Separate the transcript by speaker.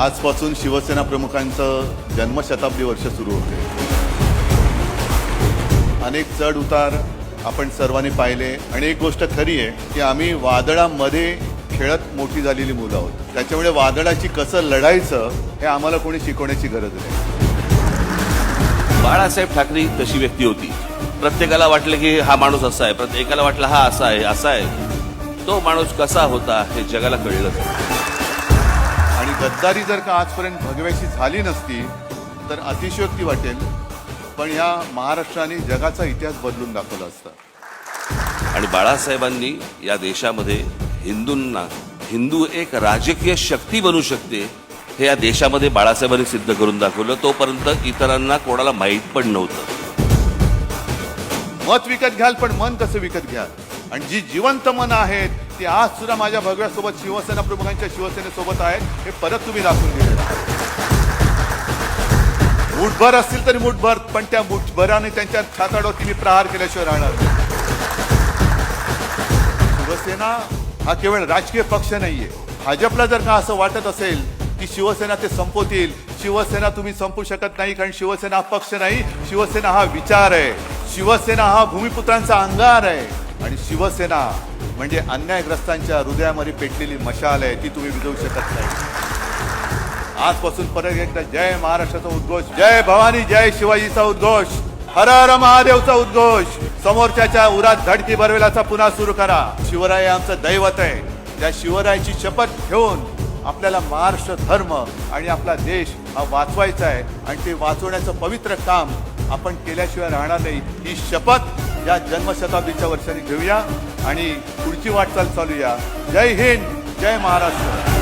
Speaker 1: आजपासून शिवसेना प्रमुखांचं जन्मशताब्दी वर्ष सुरू होते. अनेक चढ उतार आपण सर्वांनी पाहिले आणि एक गोष्ट खरी आहे की आम्ही वादळामध्ये खेळत मोठी झालेली मुलं आहोत. त्याच्यामुळे वादळाची कसं लढायचं हे आम्हाला कोणी शिकवण्याची गरज नाही.
Speaker 2: बाळासाहेब ठाकरे तशी व्यक्ती होती. प्रत्येकाला वाटलं की हा माणूस असा आहे, प्रत्येकाला वाटलं हा असा आहे. तो माणूस कसा होता हे जगाला कळलं.
Speaker 1: आणि गद्दारी जर का आजपर्यंत भगव्याची झाली नसती तर अतिशयोक्ती वाटेल, पण या महाराष्ट्राने जगाचा इतिहास बदलून दाखवला असता.
Speaker 2: आणि बाळासाहेबांनी या देशामध्ये हिंदू एक राजकीय शक्ती बनू शकते हे या देशामध्ये बाळासाहेबांनी सिद्ध करून दाखवलं. तोपर्यंत इतरांना कोणाला माहीत पण नव्हतं.
Speaker 1: मत विकत घ्याल, पण मन कसं विकत घ्याल. आणि जी जिवंत मन आहेत ती आज सुद्धा माझ्या भगव्यासोबत, शिवसेना प्रमुखांच्या शिवसेनेसोबत आहेत. हे परत तुम्ही दाखवून दिले. मुठभर असतील तरी मुठभर, पण त्या मुठभराने त्यांच्या छाताडोर मी प्रहार केल्याशिवाय राहणार नाही. शिवसेना हा केवळ राजकीय पक्ष नाहीये. भाजपला जर का असं वाटत असेल की शिवसेना ते संपवतील, शिवसेना तुम्ही संपू शकत नाही. कारण शिवसेना हा पक्ष नाही, शिवसेना हा विचार आहे. शिवसेना हा भूमिपुत्रांचा अंगार आहे. आणि शिवसेना म्हणजे अन्यायग्रस्तांच्या हृदयामध्ये पेटलेली मशाल आहे, ती तुम्ही विझवू शकत नाही. आजपासून परत एकदा जय महाराष्ट्राचा उद्घोष, जय भवानी, जय शिवाजीचा उद्घोष, हर हर महादेवचा उद्घोष, समोरच्याच्या उरात धडकी भरवेलाचा पुन्हा सुरू करा. शिवराय आमचं दैवत आहे. त्या शिवरायाची शपथ घेऊन आपल्याला महाराष्ट्र धर्म आणि आपला देश हा वाचवायचा आहे. आणि ते वाचवण्याचं पवित्र काम आपण केल्याशिवाय राहणार नाही. ही शपथ या जन्मशताब्दीच्या वर्षाने घेऊया आणि पुढची वाटचाल चालूया. जय हिंद, जय महाराष्ट्र.